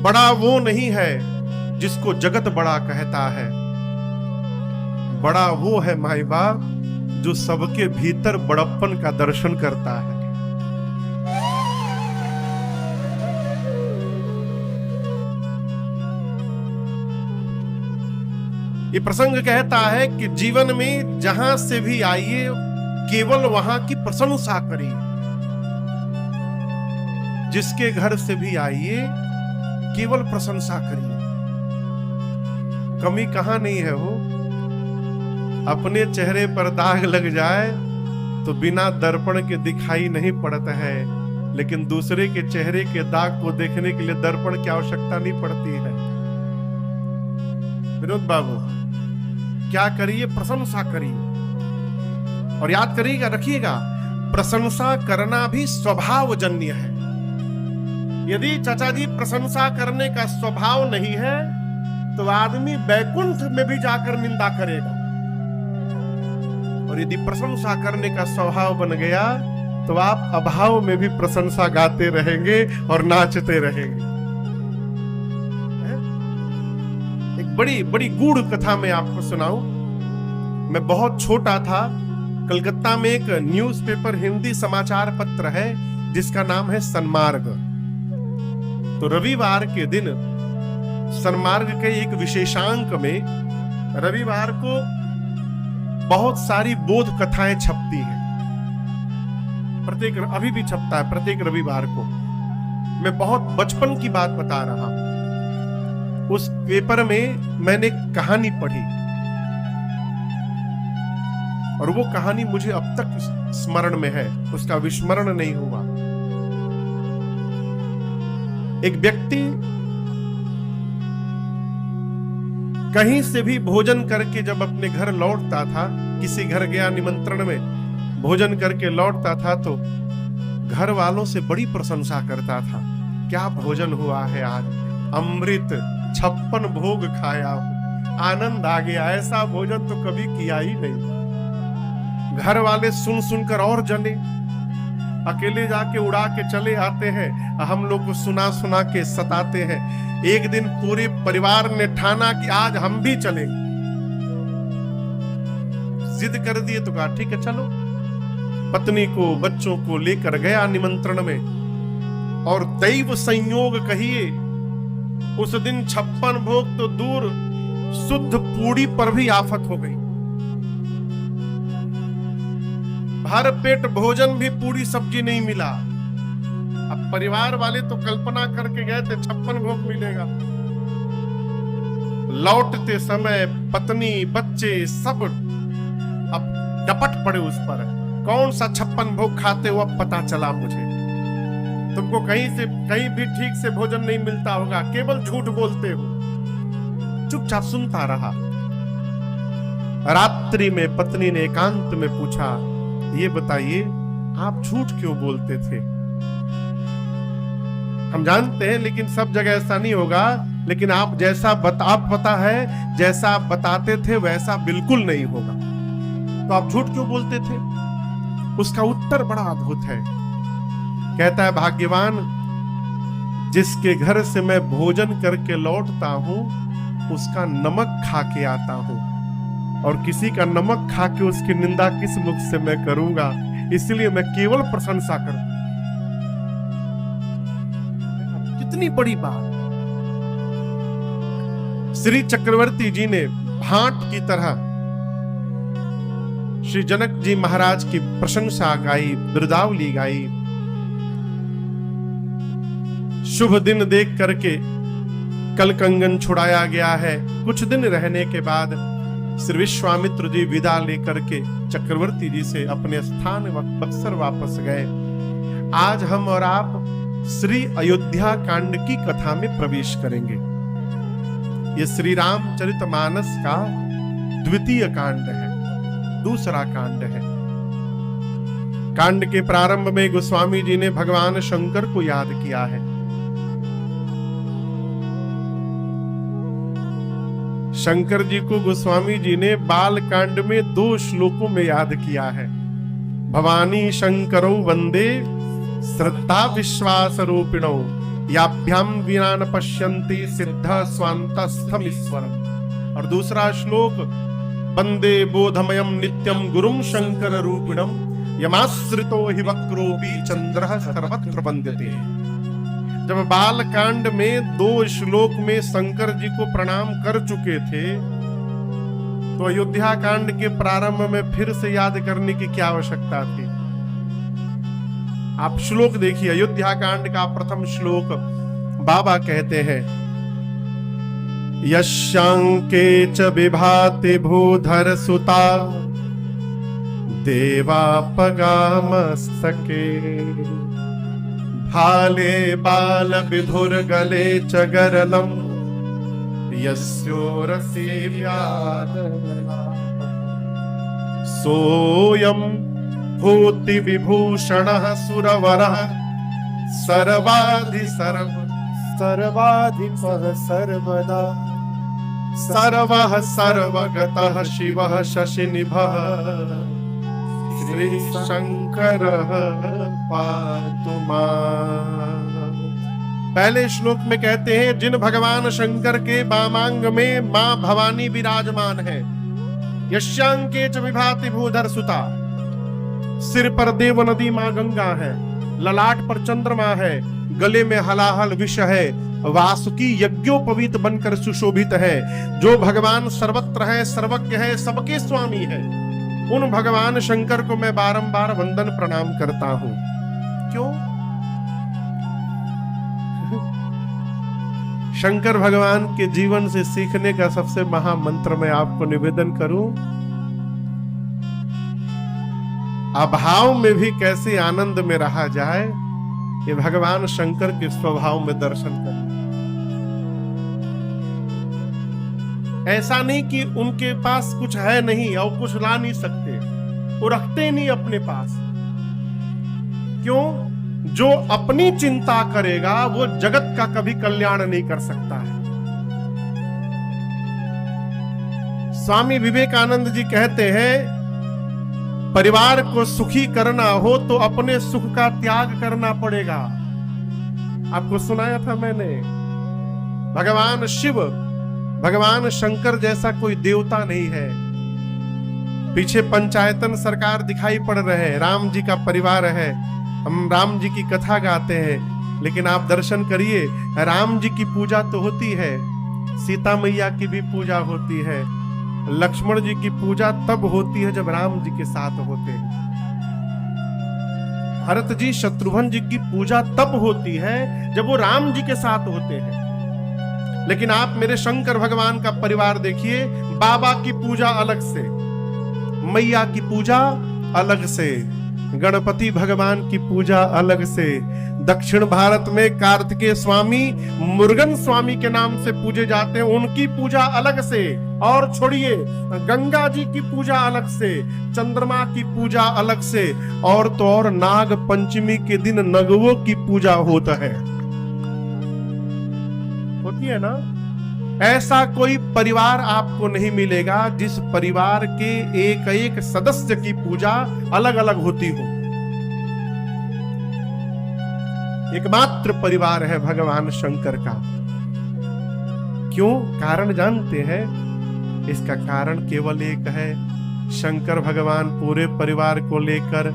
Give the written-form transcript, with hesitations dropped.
बड़ा वो नहीं है जिसको जगत बड़ा कहता है, बड़ा वो है माई बाप जो सबके भीतर बड़प्पन का दर्शन करता है। ये प्रसंग कहता है कि जीवन में जहां से भी आइए केवल वहां की प्रशंसा करिए, जिसके घर से भी आइए केवल प्रशंसा करिए। कमी कहां नहीं है वो, अपने चेहरे पर दाग लग जाए तो बिना दर्पण के दिखाई नहीं पड़ता है, लेकिन दूसरे के चेहरे के दाग को देखने के लिए दर्पण की आवश्यकता नहीं पड़ती है। विनोद बाबू क्या करिए? प्रशंसा करिए। और याद करिएगा, रखिएगा, प्रशंसा करना भी स्वभावजन्य है। यदि चाचा जी प्रशंसा करने का स्वभाव नहीं है तो आदमी बैकुंठ में भी जाकर निंदा करेगा, और यदि प्रशंसा करने का स्वभाव बन गया तो आप अभाव में भी प्रशंसा गाते रहेंगे और नाचते रहेंगे। एक बड़ी बड़ी गूढ़ कथा मैं आपको सुनाऊं। मैं बहुत छोटा था, कलकत्ता में एक न्यूज़पेपर हिंदी समाचार पत्र है जिसका नाम है सन्मार्ग। तो रविवार के दिन सन्मार्ग के एक विशेषांक में रविवार को बहुत सारी बोध कथाएं छपती हैं। अभी भी छपता है प्रत्येक रविवार को। मैं बहुत बचपन की बात बता रहा हूं। उस पेपर में मैंने कहानी पढ़ी और वो कहानी मुझे अब तक स्मरण में है, उसका विस्मरण नहीं हुआ। एक व्यक्ति कहीं से भी भोजन करके जब अपने घर लौटता था, किसी घर गया निमंत्रण में, भोजन करके लौटता था तो घर वालों से बड़ी प्रशंसा करता था। क्या भोजन हुआ है आज, अमृत 56 भोग खाया हूं, आनंद आ गया, ऐसा भोजन तो कभी किया ही नहीं। घर वाले सुन सुनकर और जले, अकेले जाके उड़ा के चले आते हैं, हम लोग को सुना सुना के सताते हैं। एक दिन पूरे परिवार ने ठाना कि आज हम भी चलेंगे। जिद कर दिए तो कहा ठीक है चलो। पत्नी को बच्चों को लेकर गया निमंत्रण में, और दैव संयोग कहिए उस दिन 56 भोग तो दूर, शुद्ध पूड़ी पर भी आफत हो गई। भर पेट भोजन भी पूरी सब्जी नहीं मिला। अब परिवार वाले तो कल्पना करके गए थे 56 भोग मिलेगा। लौटते समय पत्नी बच्चे सब अब डपट पड़े उस पर, कौन सा 56 भोग खाते हो अब पता चला मुझे। तुमको कहीं भी ठीक से भोजन नहीं मिलता होगा, केवल झूठ बोलते हो। चुपचाप सुनता रहा। रात्रि में पत्नी ने एकांत में पूछा, ये बताइए आप झूठ क्यों बोलते थे? हम जानते हैं लेकिन सब जगह ऐसा नहीं होगा, लेकिन आप पता है जैसा आप बताते थे वैसा बिल्कुल नहीं होगा। तो आप झूठ क्यों बोलते थे? उसका उत्तर बड़ा अद्भुत है। कहता है, भाग्यवान जिसके घर से मैं भोजन करके लौटता हूं उसका नमक खा के आता हूं, और किसी का नमक खा के उसकी निंदा किस मुख से मैं करूंगा, इसलिए मैं केवल प्रशंसा करूं। कितनी बड़ी बात। श्री चक्रवर्ती जी ने भाट की तरह श्री जनक जी महाराज की प्रशंसा गाई, बिरदावली गाई। शुभ दिन देख करके कल कंगन छुड़ाया गया है। कुछ दिन रहने के बाद श्री विश्वामित्र जी विदा लेकर के चक्रवर्ती जी से अपने स्थान बक्सर वापस गए। आज हम और आप श्री अयोध्या कांड की कथा में प्रवेश करेंगे। ये श्री रामचरितमानस का द्वितीय कांड है, दूसरा कांड है। कांड के प्रारंभ में गोस्वामी जी ने भगवान शंकर को याद किया है। शंकर जी को गोस्वामी जी ने बाल कांड में 2 श्लोकों में याद किया है। भवानी शंकरो वंदे श्रद्धा विश्वास रूपिणो याभ्याम विना न पश्यन्ति सिद्ध स्वान्तस्थम ईश्वरम। और दूसरा श्लोक, वंदे बोधमयम नित्यम गुरुम शंकर रूपिणम यमाश्रितो हि वक्रोपि चंद्रः सर्वत्र वंद्यते। जब बाल कांड में 2 श्लोक में शंकर जी को प्रणाम कर चुके थे, तो अयोध्या कांड के प्रारंभ में फिर से याद करने की क्या आवश्यकता थी? आप श्लोक देखिए, अयोध्या कांड का प्रथम श्लोक बाबा कहते हैं, यशांके च विभाति भूधर सुता देवापगामस्तके भाले बाल विधुर गले च गरलम यस्योरसी व्याधना सोयम भूति विभूषणः सुरवरः सर्वाधिपः सर्वदा सर्वः सर्वगतः शिवः शशिनिभः श्री शंकरः पातु माम्। पहले श्लोक में कहते हैं, जिन भगवान शंकर के वामांग में मां भवानी विराजमान है। यशांके च विभाति भूधर सुता, सिर पर देव नदी मां गंगा है, ललाट पर चंद्रमा है, गले में हलाहल विष है, वासुकी यज्ञोपवीत बनकर सुशोभित है। जो भगवान सर्वत्र है, सर्वज्ञ है, सबके स्वामी है, उन भगवान शंकर को मैं बारंबार वंदन प्रणाम करता हूं। क्यों? शंकर भगवान के जीवन से सीखने का सबसे महामंत्र मैं आपको निवेदन करूं, अभाव में भी कैसे आनंद में रहा जाए, ये भगवान शंकर के स्वभाव में दर्शन करें। ऐसा नहीं कि उनके पास कुछ है नहीं और कुछ ला नहीं सकते, वो रखते नहीं अपने पास। क्यों? जो अपनी चिंता करेगा वो जगत का कभी कल्याण नहीं कर सकता है। स्वामी विवेकानंद जी कहते हैं, परिवार को सुखी करना हो तो अपने सुख का त्याग करना पड़ेगा। आपको सुनाया था मैंने, भगवान शिव, भगवान शंकर जैसा कोई देवता नहीं है। पीछे पंचायतन सरकार दिखाई पड़ रहे हैं, राम जी का परिवार है, हम राम जी की कथा गाते हैं, लेकिन आप दर्शन करिए, राम जी की पूजा तो होती है, सीता मैया की भी पूजा होती है, लक्ष्मण जी की पूजा तब होती है जब राम जी के साथ होते हैं, भरत जी शत्रुघ्न जी की पूजा तब होती है जब वो राम जी के साथ होते हैं। लेकिन आप मेरे शंकर भगवान का परिवार देखिए, बाबा की पूजा अलग से, मैया की पूजा अलग से, गणपति भगवान की पूजा अलग से, दक्षिण भारत में कार्तिकेय स्वामी मुरुगन स्वामी के नाम से पूजे जाते हैं, उनकी पूजा अलग से। और छोड़िए, गंगा जी की पूजा अलग से, चंद्रमा की पूजा अलग से, और तो और नाग पंचमी के दिन नगवों की पूजा होता है, होती है ना। ऐसा कोई परिवार आपको नहीं मिलेगा जिस परिवार के एक एक सदस्य की पूजा अलग अलग होती हो। एकमात्र परिवार है भगवान शंकर का। क्यों? कारण जानते हैं? इसका कारण केवल एक है, शंकर भगवान पूरे परिवार को लेकर